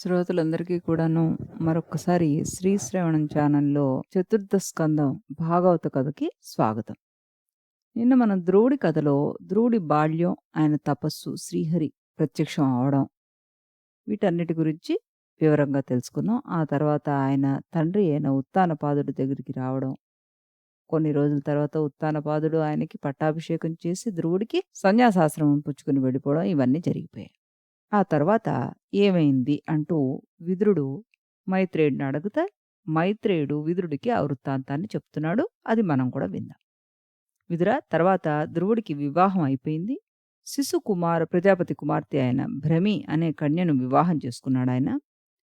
శ్రోతలందరికీ కూడాను మరొక్కసారి శ్రీశ్రవణం ఛానల్లో చతుర్థ స్కందం భాగవత కథకి స్వాగతం. నిన్న మనం ధ్రువుడి కథలో ధ్రువుడి బాల్యం, ఆయన తపస్సు, శ్రీహరి ప్రత్యక్షం అవడం, వీటన్నిటి గురించి వివరంగా తెలుసుకున్నాం. ఆ తర్వాత ఆయన తండ్రి అయిన ఉత్తానపాదుడి దగ్గరికి రావడం, కొన్ని రోజుల తర్వాత ఉత్తానపాదుడు ఆయనకి పట్టాభిషేకం చేసి ధ్రువుడికి సన్యాసాశ్రమం పుచ్చుకుని వెళ్ళిపోవడం, ఇవన్నీ జరిగిపోయాయి. ఆ తర్వాత ఏమైంది అంటూ విదురుడు మైత్రేయుడిని అడుగుతే, మైత్రేయుడు విదురుడికి ఆ వృత్తాంతాన్ని చెప్తున్నాడు. అది మనం కూడా విందాం. విదురా, తర్వాత ధ్రువుడికి వివాహం అయిపోయింది. ప్రజాపతి కుమార్తె అయిన భ్రమి అనే కన్యను వివాహం చేసుకున్నాడాయన.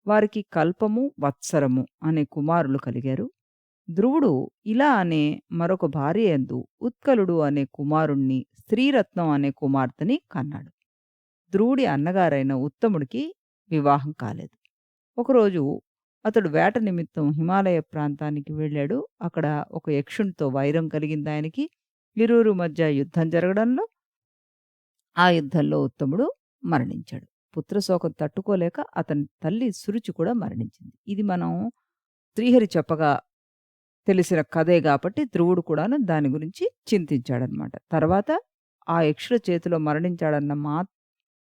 వారికి కల్పము, వత్సరము అనే కుమారులు కలిగారు. ధ్రువుడు ఇలా అనే మరొక భార్య యందు ఉత్కలుడు అనే కుమారుణ్ణి, స్త్రీరత్నం అనే కుమార్తెని కన్నాడు. ధ్రువుడి అన్నగారైన ఉత్తముడికి వివాహం కాలేదు. ఒకరోజు అతడు వేట నిమిత్తం హిమాలయ ప్రాంతానికి వెళ్ళాడు. అక్కడ ఒక యక్షునితో వైరం కలిగింది ఆయనకి. ఇరువురి మధ్య యుద్ధం జరగడంలో, ఆ యుద్ధంలో ఉత్తముడు మరణించాడు. పుత్రశోకం తట్టుకోలేక అతని తల్లి సురుచి కూడా మరణించింది. ఇది మనం శ్రీహరి చెప్పగా తెలిసిన కథే కాబట్టి ధ్రువుడు కూడాను దాని గురించి చింతించాడనమాట. తర్వాత ఆ యక్షుల చేతిలో మరణించాడన్న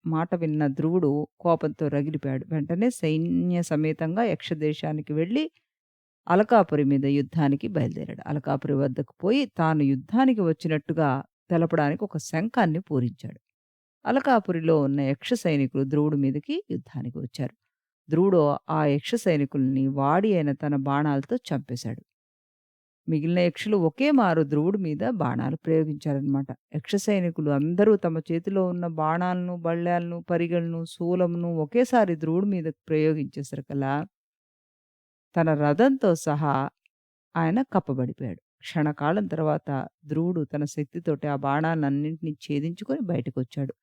మాట విన్న ధ్రువుడు కోపంతో రగిలిపోయాడు. వెంటనే సైన్య సమేతంగా యక్షదేశానికి వెళ్ళి అలకాపురి మీద యుద్ధానికి బయలుదేరాడు. అలకాపురి వద్దకు పోయి తాను యుద్ధానికి వచ్చినట్టుగా తెలపడానికి ఒక శంఖాన్ని పూరించాడు. అలకాపురిలో ఉన్న యక్ష సైనికులు ధ్రువుడి మీదకి యుద్ధానికి వచ్చారు. ధ్రువుడు ఆ యక్ష సైనికుల్ని వాడి అయిన తన బాణాలతో చంపేశాడు. మిగిలిన యక్షులు ఒకే మారు ధ్రువుడి మీద బాణాలు ప్రయోగించారనమాట. యక్ష సైనికులు అందరూ తమ చేతిలో ఉన్న బాణాలను, బళ్ళాలను, పరిగెలను, శూలమును ఒకేసారి ధ్రువుడి మీద ప్రయోగించేసరికల్లా తన రథంతో సహా ఆయన కప్పబడిపోయాడు. క్షణకాలం తర్వాత ధ్రువుడు తన శక్తితోటి ఆ బాణాలన్నింటినీ ఛేదించుకొని బయటకొచ్చాడు.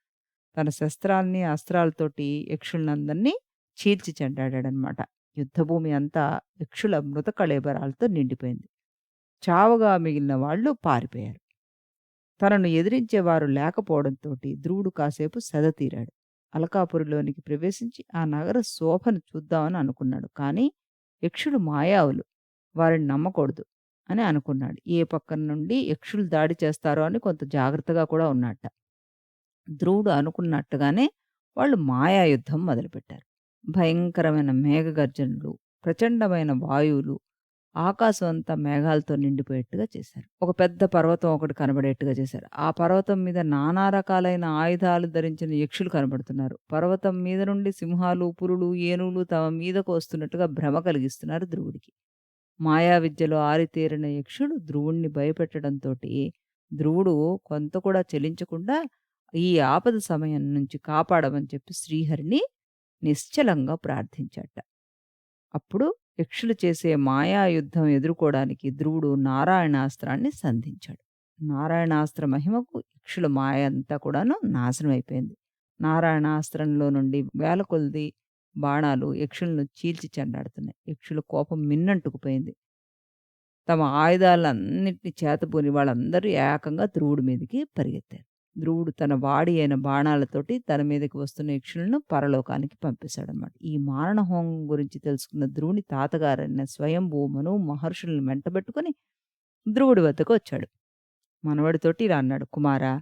తన శస్త్రాల్ని, అస్త్రాలతోటి యక్షులనందరినీ చీల్చి చెండాడాడనమాట. యుద్ధభూమి అంతా యక్షుల మృత కళేబరాలతో నిండిపోయింది. చావగా మిగిలిన వాళ్ళు పారిపోయారు. తనను ఎదిరించేవారు లేకపోవడంతోటి ధ్రువుడు కాసేపు సెదతీరాడు. అలకాపురిలోనికి ప్రవేశించి ఆ నగర శోభను చూద్దామని అనుకున్నాడు. కానీ యక్షులు మాయావులు, వారిని నమ్మకూడదు అని అనుకున్నాడు. ఏ పక్కన నుండి యక్షులు దాడి చేస్తారో అని కొంత జాగ్రత్తగా కూడా ఉన్నట్ట. ధ్రువుడు అనుకున్నట్టుగానే వాళ్ళు మాయాయుద్ధం మొదలుపెట్టారు. భయంకరమైన మేఘగర్జనలు, ప్రచండమైన వాయువులు, ఆకాశం అంతా మేఘాలతో నిండిపోయేట్టుగా చేశారు. ఒక పెద్ద పర్వతం ఒకటి కనబడేట్టుగా చేశారు. ఆ పర్వతం మీద నానా రకాలైన ఆయుధాలు ధరించిన యక్షులు కనబడుతున్నారు. పర్వతం మీద నుండి సింహాలు, పులులు, ఏనుగులు తమ మీదకు వస్తున్నట్టుగా భ్రమ కలిగిస్తున్నారు ధ్రువుడికి. మాయా విద్యలో ఆరితేరిన యక్షుడు ధ్రువుణ్ణి భయపెట్టడంతోటి ధ్రువుడు కొంత కూడా చెలించకుండా ఈ ఆపద సమయం నుంచి కాపాడమని చెప్పి శ్రీహరిని నిశ్చలంగా ప్రార్థించాట. అప్పుడు యక్షులు చేసే మాయాయుద్ధం ఎదుర్కోవడానికి ధ్రువుడు నారాయణాస్త్రాన్ని సంధించాడు. నారాయణాస్త్ర మహిమకు యక్షుల మాయ అంతా కూడాను నాశనం అయిపోయింది. నారాయణాస్త్రంలో నుండి వేల కొలది బాణాలు యక్షులను చీల్చి చెండాడుతున్నాయి. యక్షుల కోపం మిన్నంటుకుపోయింది. తమ ఆయుధాలన్నింటినీ చేతబూని వాళ్ళందరూ ఏకంగా ధ్రువుడి మీదకి పరిగెత్తారు. ధ్రువుడు తన వాడి అయిన బాణాలతోటి తన మీదకి వస్తున్న యక్షులను పరలోకానికి పంపేశాడనమాట. ఈ మారణ హోమం గురించి తెలుసుకున్న ధ్రువుని తాతగారైన స్వయంభూ మనువు మహర్షులను వెంటబెట్టుకుని ధ్రువుడి వద్దకు వచ్చాడు. మనవడితోటి ఇలా అన్నాడు: కుమారా,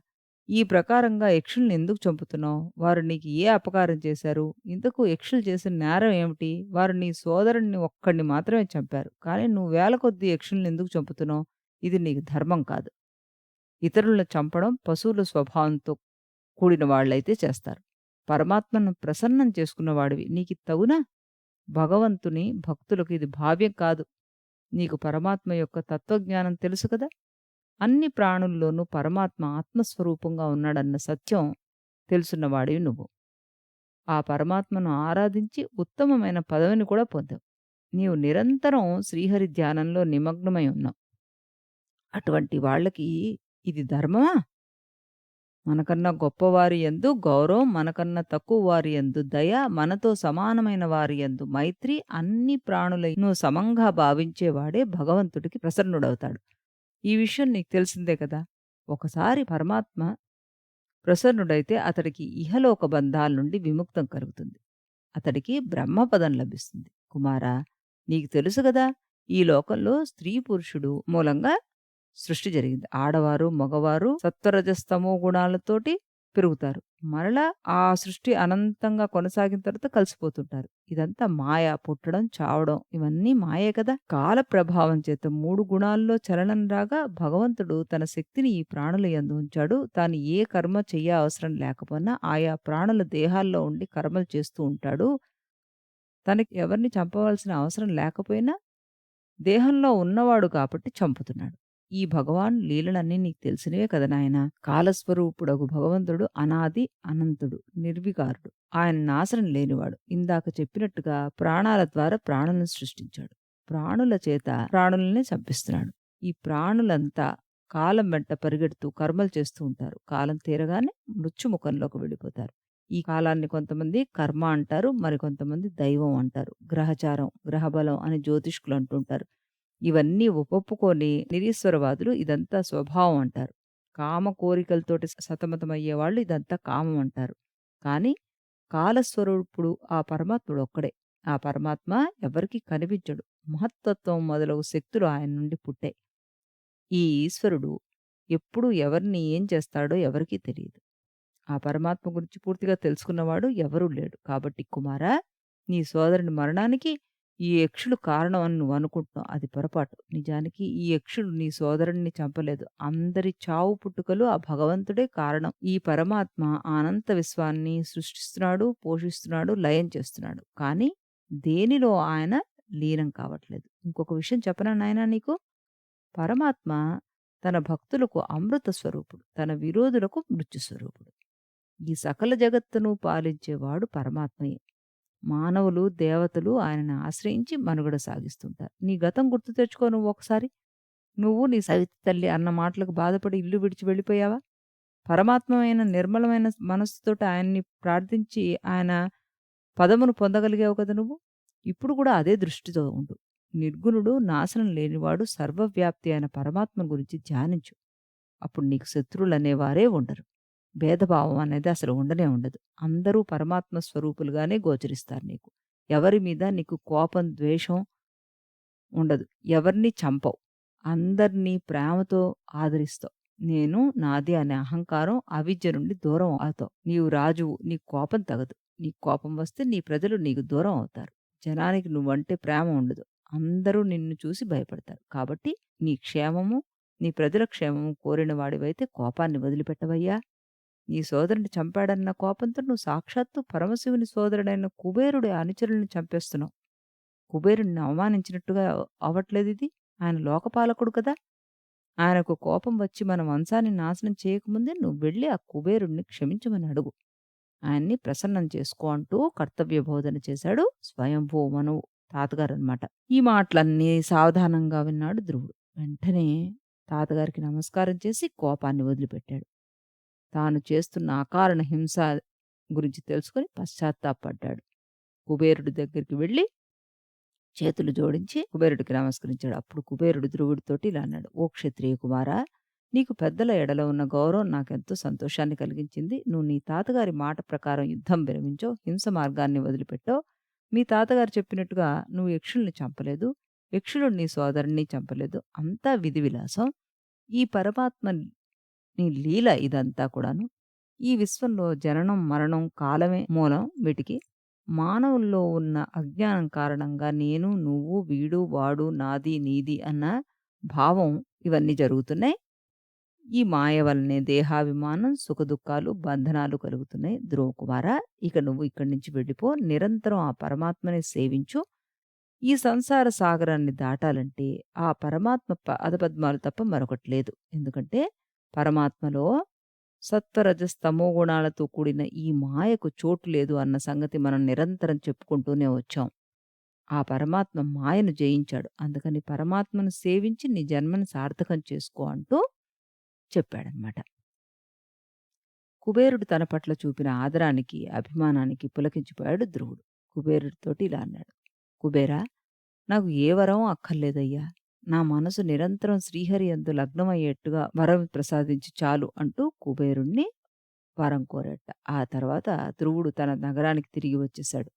ఈ ప్రకారంగా యక్షుల్ని ఎందుకు చంపుతున్నావు? వారు నీకు ఏ అపకారం చేశారు? ఇంతకు యక్షులు చేసిన నేరం ఏమిటి? వారు నీ సోదరుణ్ణి ఒక్కడిని మాత్రమే చంపారు. కానీ నువ్వు వేల కొద్దీ యక్షుల్ని ఎందుకు చంపుతున్నావు? ఇది నీకు ధర్మం కాదు. ఇతరులను చంపడం పశువుల స్వభావంతో కూడిన వాళ్ళైతే చేస్తారు. పరమాత్మను ప్రసన్నం చేసుకున్నవాడివి, నీకు తగునా? భగవంతుని భక్తులకు ఇది భావ్యం కాదు. నీకు పరమాత్మ యొక్క తత్వజ్ఞానం తెలుసు కదా. అన్ని ప్రాణుల్లోనూ పరమాత్మ ఆత్మస్వరూపంగా ఉన్నాడన్న సత్యం తెలుసున్నవాడివి నువ్వు. ఆ పరమాత్మను ఆరాధించి ఉత్తమమైన పదవిని కూడా పొందావు. నీవు నిరంతరం శ్రీహరి ధ్యానంలో నిమగ్నమై ఉన్నావు. అటువంటి వాళ్ళకి ఇది ధర్మమా? మనకన్నా గొప్పవారి యందు గౌరవం, మనకన్నా తక్కువ వారి యందు దయ, మనతో సమానమైన వారి యందు మైత్రి, అన్ని ప్రాణులను సమంగా భావించేవాడే భగవంతుడికి ప్రసన్నుడవుతాడు. ఈ విషయం నీకు తెలిసిందే కదా. ఒకసారి పరమాత్మ ప్రసన్నుడైతే అతడికి ఇహలోక బంధాల నుండి విముక్తం కలుగుతుంది. అతడికి బ్రహ్మపదం లభిస్తుంది. కుమారా! నీకు తెలుసు గదా! ఈ లోకంలో స్త్రీ, పురుషుడు మూలంగా సృష్టి జరిగింది. ఆడవారు, మగవారు సత్వరజస్తమో గుణాలతోటి పెరుగుతారు. మరలా ఆ సృష్టి అనంతంగా కొనసాగిన తర్వాత కలిసిపోతుంటారు. ఇదంతా మాయ. పుట్టడం, చావడం ఇవన్నీ మాయే కదా! కాల ప్రభావం చేత 3 గుణాల్లో చలనం రాగా భగవంతుడు తన శక్తిని ఈ ప్రాణుల యందు ఉంచాడు. తాను ఏ కర్మ చెయ్య అవసరం లేకపోయినా ఆయా ప్రాణుల దేహాల్లో ఉండి కర్మలు చేస్తూ ఉంటాడు. తనకి ఎవరిని చంపవలసిన అవసరం లేకపోయినా దేహంలో ఉన్నవాడు కాబట్టి చంపుతున్నాడు. ఈ భగవాన్ లీలలన్నీ నీకు తెలిసినవే కదా నాయనా! కాలస్వరూపుడగు భగవంతుడు అనాది, అనంతుడు, నిర్వికారుడు. ఆయన నాశనం లేనివాడు. ఇందాక చెప్పినట్టుగా ప్రాణాల ద్వారా ప్రాణులను సృష్టించాడు. ప్రాణుల చేత ప్రాణుల్ని చంపిస్తున్నాడు. ఈ ప్రాణులంతా కాలం వెంట పరిగెడుతూ కర్మలు చేస్తూ ఉంటారు. కాలం తీరగానే మృత్యుముఖంలోకి వెళ్ళిపోతారు. ఈ కాలాన్ని కొంతమంది కర్మ అంటారు. మరికొంతమంది దైవం అంటారు. గ్రహచారం, గ్రహబలం అని జ్యోతిష్కులు అంటుంటారు. ఇవన్నీ ఒప్పుకొని నిరీశ్వరవాదులు ఇదంతా స్వభావం అంటారు. కామ కోరికలతోటి సతమతమయ్యేవాళ్ళు ఇదంతా కామం అంటారు. కానీ కాలస్వరూపుడు ఆ పరమాత్ముడు ఒక్కడే. ఆ పరమాత్మ ఎవరికీ కనిపించడు. మహత్తత్వం మొదలగు శక్తులు ఆయన నుండి పుట్టాయి. ఈ ఈశ్వరుడు ఎప్పుడు ఎవరిని ఏం చేస్తాడో ఎవరికీ తెలియదు. ఆ పరమాత్మ గురించి పూర్తిగా తెలుసుకున్నవాడు ఎవరూ లేడు. కాబట్టి కుమారా! నీ సోదరుని మరణానికి ఈ యక్షులు కారణం అని నువ్వు అనుకుంటున్నావు. అది పొరపాటు. నిజానికి ఈ యక్షులు నీ సోదరుడిని చంపలేదు. అందరి చావు పుట్టుకలు ఆ భగవంతుడే కారణం. ఈ పరమాత్మ ఆ అనంత విశ్వాన్ని సృష్టిస్తున్నాడు, పోషిస్తున్నాడు, లయం చేస్తున్నాడు. కానీ దేనిలో ఆయన లీనం కావట్లేదు. ఇంకొక విషయం చెప్పనా నాయనా నీకు? పరమాత్మ తన భక్తులకు అమృత స్వరూపుడు. తన విరోధులకు మృత్యు స్వరూపుడు. ఈ సకల జగత్తును పాలించేవాడు పరమాత్మయే. మానవులు, దేవతలు ఆయనను ఆశ్రయించి మనుగడ సాగిస్తుంటారు. నీ గతం గుర్తు తెచ్చుకో నువ్వు ఒకసారి. నువ్వు నీ సవితి తల్లి అన్న మాటలకు బాధపడి ఇల్లు విడిచి వెళ్ళిపోయావా? పరమాత్మమైన నిర్మలమైన మనస్సుతోటి ఆయన్ని ప్రార్థించి ఆయన పదమును పొందగలిగావు కదా నువ్వు. ఇప్పుడు కూడా అదే దృష్టితో ఉండు. నిర్గుణుడు, నాశనం లేనివాడు, సర్వవ్యాప్తి అయిన పరమాత్మ గురించి ధ్యానించు. అప్పుడు నీకు శత్రువులనేవారే ఉండరు. భేదభావం అనేది అసలు ఉండనే ఉండదు. అందరూ పరమాత్మ స్వరూపులుగానే గోచరిస్తారు నీకు. ఎవరి మీద నీకు కోపం, ద్వేషం ఉండదు. ఎవరిని చంపవు. అందరినీ ప్రేమతో ఆదరిస్తావు. నేను, నాది అనే అహంకారం, అవిద్య నుండి దూరం అవుతావు. నీవు రాజువు. నీకు కోపం తగదు. నీకు కోపం వస్తే నీ ప్రజలు నీకు దూరం అవుతారు. జనానికి నువ్వంటే ప్రేమ ఉండదు. అందరూ నిన్ను చూసి భయపడతారు. కాబట్టి నీ క్షేమము, నీ ప్రజల క్షేమము కోరిన వాడివైతే కోపాన్ని వదిలిపెట్టవయ్యా. నీ సోదరుని చంపాడన్న కోపంతో నువ్వు సాక్షాత్తు పరమశివుని సోదరుడైన కుబేరుడి అనుచరుల్ని చంపేస్తున్నావు. కుబేరుడిని అవమానించినట్టుగా అవ్వట్లేదిది? ఆయన లోకపాలకుడు కదా! ఆయనకు కోపం వచ్చి మన వంశాన్ని నాశనం చేయకముందే నువ్వు వెళ్ళి ఆ కుబేరుడిని క్షమించమని అడుగు. ఆయన్ని ప్రసన్నం చేసుకో అంటూ కర్తవ్య బోధన చేశాడు స్వయంభూ మనువు తాతగారనమాట. ఈ మాటలన్నీ సావధానంగా విన్నాడు ధ్రువుడు. వెంటనే తాతగారికి నమస్కారం చేసి కోపాన్ని వదిలిపెట్టాడు. తాను చేస్తున్న అకారణ హింస గురించి తెలుసుకొని పశ్చాత్తాపడ్డాడు. కుబేరుడి దగ్గరికి వెళ్ళి చేతులు జోడించి కుబేరుడికి నమస్కరించాడు. అప్పుడు కుబేరుడు ధ్రువుడితోటి ఇలా అన్నాడు: ఓ క్షత్రియ కుమారా! నీకు పెద్దల ఎడల ఉన్న గౌరవం నాకెంతో సంతోషాన్ని కలిగించింది. నువ్వు నీ తాతగారి మాట ప్రకారం యుద్ధం విరమించావు, హింస మార్గాన్ని వదిలిపెట్టావు. మీ తాతగారు చెప్పినట్టుగా నువ్వు యక్షుల్ని చంపలేదు, యక్షులు నీ సోదరుణ్ణి చంపలేదు. అంతా విధి విలాసం. ఈ పరమాత్మ నీ లీల ఇదంతా కూడాను. ఈ విశ్వంలో జననం, మరణం, కాలమే మూలం వీటికి. మానవుల్లో ఉన్న అజ్ఞానం కారణంగా నేను, నువ్వు, వీడు, వాడు, నాది, నీది అన్న భావం ఇవన్నీ జరుగుతున్నాయి. ఈ మాయ వల్లనే దేహాభిమానం, సుఖదుఖాలు, బంధనాలు కలుగుతున్నాయి. ధ్రువకుమార, ఇక నువ్వు ఇక్కడి నుంచి వెళ్ళిపో. నిరంతరం ఆ పరమాత్మని సేవించు. ఈ సంసార సాగరాన్ని దాటాలంటే ఆ పరమాత్మ పాదపద్మాలు తప్ప మరొకటి లేదు. ఎందుకంటే పరమాత్మలో సత్వరజస్తమో గుణాలతో కూడిన ఈ మాయకు చోటు లేదు అన్న సంగతి మనం నిరంతరం చెప్పుకుంటూనే వచ్చాం. ఆ పరమాత్మ మాయను జయించాడు. అందుకని పరమాత్మను సేవించి నీ జన్మని సార్థకం చేసుకో అంటూ చెప్పాడనమాట. కుబేరుడు తన పట్ల చూపిన ఆదరానికి, అభిమానానికి పులకించిపోయాడు ధ్రువుడు. కుబేరుడితోటి ఇలా అన్నాడు: కుబేరా, నాకు ఏ వరం అక్కర్లేదయ్యా. నా మనసు నిరంతరం శ్రీహరి యందు లగ్నమయ్యేట్టుగా వరం ప్రసాదించి చాలు అంటూ కుబేరుణ్ణి వరం కోరాట. ఆ తర్వాత ధ్రువుడు తన నగరానికి తిరిగి వచ్చేశాడు.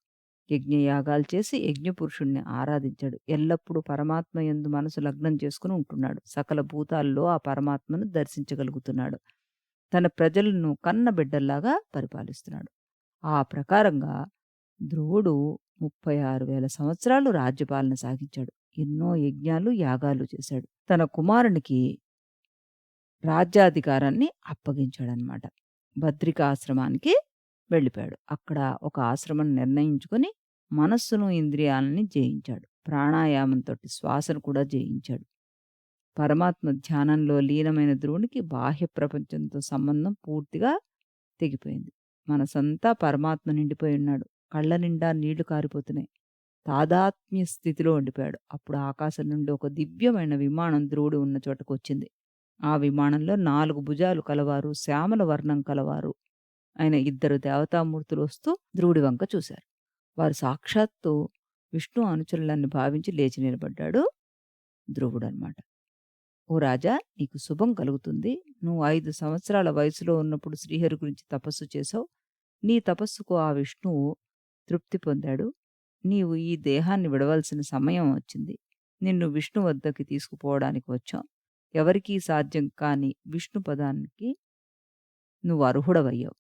యజ్ఞయాగాలు చేసి యజ్ఞపురుషుణ్ణి ఆరాధించాడు. ఎల్లప్పుడూ పరమాత్మ యందు మనసు లగ్నం చేసుకుని ఉంటున్నాడు. సకల భూతాల్లో ఆ పరమాత్మను దర్శించగలుగుతున్నాడు. తన ప్రజలను కన్నబిడ్డల్లాగా పరిపాలిస్తున్నాడు. ఆ ప్రకారంగా ధ్రువుడు 36,000 సంవత్సరాలు రాజ్యపాలన సాగించాడు. ఎన్నో యజ్ఞాలు, యాగాలు చేశాడు. తన కుమారునికి రాజ్యాధికారాన్ని అప్పగించాడనమాట. బద్రికాశ్రమానికి వెళ్ళిపోయాడు. అక్కడ ఒక ఆశ్రమం నిర్ణయించుకొని మనస్సును, ఇంద్రియాలని జయించాడు. ప్రాణాయామంతోటి శ్వాసను కూడా జయించాడు. పరమాత్మ ధ్యానంలో లీనమైన ధ్రువునికి బాహ్య ప్రపంచంతో సంబంధం పూర్తిగా తెగిపోయింది. మనసంతా పరమాత్మ నిండిపోయి ఉన్నాడు. కళ్ళ నిండా నీళ్లు కారిపోతున్నాయి. తాదాత్మ్య స్థితిలో ఉండిపోయాడు. అప్పుడు ఆకాశం నుండి ఒక దివ్యమైన విమానం ధ్రువుడు ఉన్న చోటకు వచ్చింది. ఆ విమానంలో 4 భుజాలు కలవారు, శ్యామల వర్ణం కలవారు అయిన 2 దేవతామూర్తులు వస్తూ ధ్రువుడి వంక చూశారు. వారు సాక్షాత్తు విష్ణు అనుచరులని భావించి లేచి నిలబడ్డాడు ధ్రువుడనమాట. ఓ రాజా, నీకు శుభం కలుగుతుంది. నువ్వు 5 సంవత్సరాల వయసులో ఉన్నప్పుడు శ్రీహరి గురించి తపస్సు చేసావు. నీ తపస్సుకు ఆ విష్ణువు తృప్తి పొందాడు. నీవు ఈ దేహాన్ని విడవలసిన సమయం వచ్చింది. నిన్ను విష్ణు వద్దకి తీసుకుపోవడానికి వచ్చాం. ఎవరికీ సాధ్యం కాని విష్ణు పదానికి నువ్వు అర్హుడవయ్యావు.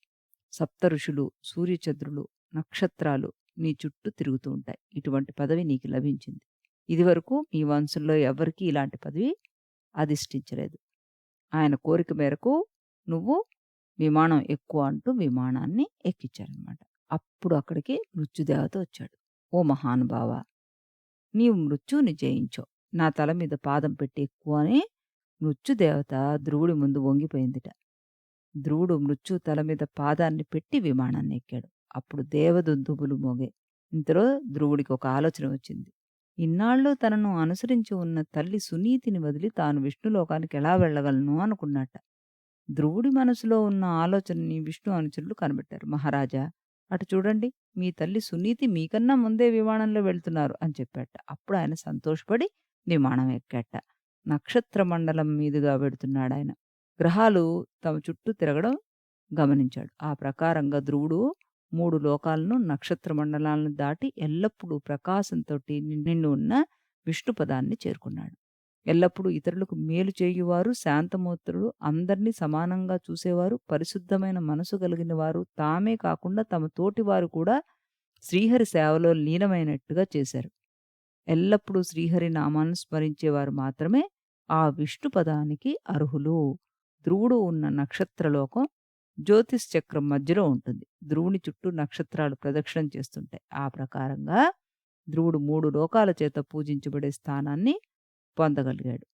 సప్త ఋషులు, సూర్యచంద్రులు, నక్షత్రాలు నీ చుట్టూ తిరుగుతూ ఉంటాయి. ఇటువంటి పదవి నీకు లభించింది. ఇదివరకు మీ వంశంలో ఎవరికీ ఇలాంటి పదవి అధిష్ఠించలేదు. ఆయన కోరిక మేరకు నువ్వు విమానం ఎక్కువ అంటూ విమానాన్ని ఎక్కించారనమాట. అప్పుడు అక్కడికి మృత్యుదేవత వచ్చాడు. ఓ మహానుభావ, నీవు మృత్యువుని జయించావు. నా తల మీద పాదం పెట్టి ఎక్కువ అని మృత్యుదేవత ధ్రువుడి ముందు వంగిపోయిందిట. ధ్రువుడు మృత్యు తల మీద పాదాన్ని పెట్టి విమానాన్ని ఎక్కాడు. అప్పుడు దేవదుందుబులు మోగే. ఇంతలో ధ్రువుడికి ఒక ఆలోచన వచ్చింది. ఇన్నాళ్ళు తనను అనుసరించి ఉన్న తల్లి సునీతిని వదిలి తాను విష్ణులోకానికి ఎలా వెళ్ళగలను అనుకున్నట్ట. ధ్రువుడి మనసులో ఉన్న ఆలోచనని విష్ణు అనుచరులు కనిపెట్టారు. మహారాజా, అటు చూడండి, మీ తల్లి సునీతి మీకన్నా ముందే విమానంలో వెళ్తున్నారు అని చెప్పాట. అప్పుడు ఆయన సంతోషపడి విమానం ఎక్కాట. నక్షత్ర మండలం మీదుగా వెడుతున్నాడు ఆయన. గ్రహాలు తమ చుట్టూ తిరగడం గమనించాడు. ఆ ప్రకారంగా ధ్రువుడు 3 లోకాలను, నక్షత్ర మండలాలను దాటి ఎల్లప్పుడూ ప్రకాశంతో నిండి ఉన్న విష్ణు పదాన్ని చేరుకున్నాడు. ఎల్లప్పుడూ ఇతరులకు మేలు చేయువారు, శాంతమూర్తులు, అందరినీ సమానంగా చూసేవారు, పరిశుద్ధమైన మనసు కలిగిన వారు తామే కాకుండా తమ తోటివారు కూడా శ్రీహరి సేవలో లీనమైనట్టుగా చేశారు. ఎల్లప్పుడూ శ్రీహరి నామాన్ని స్మరించేవారు మాత్రమే ఆ విష్ణు పదానికి అర్హులు. ధ్రువుడు ఉన్న నక్షత్రలోకం జ్యోతిష్ చక్రం మధ్యలో ఉంటుంది. ధ్రువుని చుట్టూ నక్షత్రాలు ప్రదక్షిణం చేస్తుంటాయి. ఆ ప్రకారంగా ధ్రువుడు 3 లోకాల చేత పూజించబడే స్థానాన్ని పొందగలిగాడు.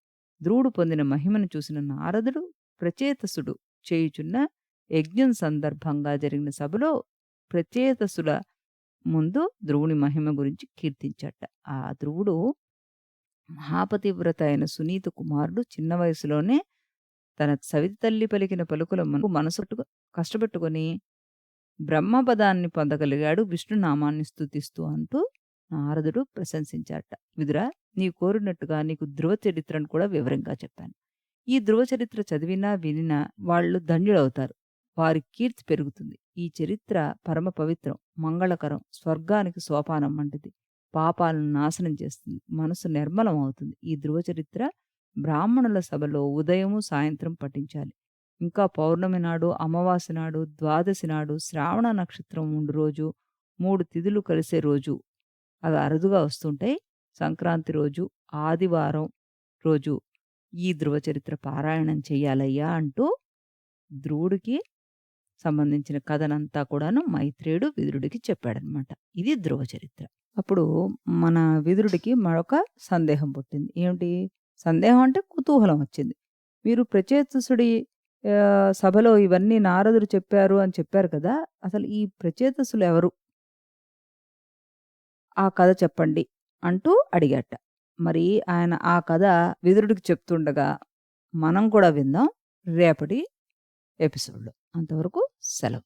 ధ్రువుడు పొందిన మహిమను చూసిన నారదుడు ప్రచేతసుడు చేయుచున్న యజ్ఞం సందర్భంగా జరిగిన సభలో ప్రచేతసుల ముందు ధ్రువుని మహిమ గురించి కీర్తించట. ఆ ధ్రువుడు మహాపతివ్రత అయిన సునీత కుమారుడు. చిన్న వయసులోనే తన సవితి తల్లి పలికిన పలుకుల మనసు కష్టపెట్టుకొని బ్రహ్మపదాన్ని పొందగలిగాడు విష్ణునామాన్ని స్తుతిస్తూ అంటూ నారదుడు ప్రశంసించాట. విదురా, నీవు కోరినట్టుగా నీకు ధ్రువ చరిత్రను కూడా వివరంగా చెప్పాను. ఈ ధ్రువ చరిత్ర చదివినా వినినా వాళ్ళు ధన్యులవుతారు. వారి కీర్తి పెరుగుతుంది. ఈ చరిత్ర పరమ పవిత్రం, మంగళకరం, స్వర్గానికి సోపానం వంటిది. పాపాలను నాశనం చేస్తుంది, మనసు నిర్మలం అవుతుంది. ఈ ధ్రువ చరిత్ర బ్రాహ్మణుల సభలో ఉదయము, సాయంత్రం పఠించాలి. ఇంకా పౌర్ణమి నాడు, అమావాస్య నాడు, ద్వాదశి నాడు, శ్రావణ నక్షత్రం ఉండు రోజు, 3 తిథులు కలిసే రోజు, అవి అరుదుగా వస్తుంటాయి. సంక్రాంతి రోజు, ఆదివారం రోజు ఈ ధ్రువ చరిత్ర పారాయణం చెయ్యాలయ్యా అంటూ ధ్రువుడికి సంబంధించిన కథనంతా కూడాను మైత్రేయుడు విదురుడికి చెప్పాడనమాట. ఇది ధ్రువ చరిత్ర. అప్పుడు మన విదురుడికి మరొక సందేహం పుట్టింది. ఏమిటి సందేహం అంటే కుతూహలం వచ్చింది. మీరు ప్రచేతసుడి సభలో ఇవన్నీ నారదుడు చెప్పారు అని చెప్పారు కదా, అసలు ఈ ప్రచేతసులు ఎవరు? ఆ కథ చెప్పండి అంటూ అడిగాట. మరి ఆయన ఆ కథ విదురుడికి చెప్తుండగా మనం కూడా విందాం రేపటి ఎపిసోడ్లో. అంతవరకు సెలవు.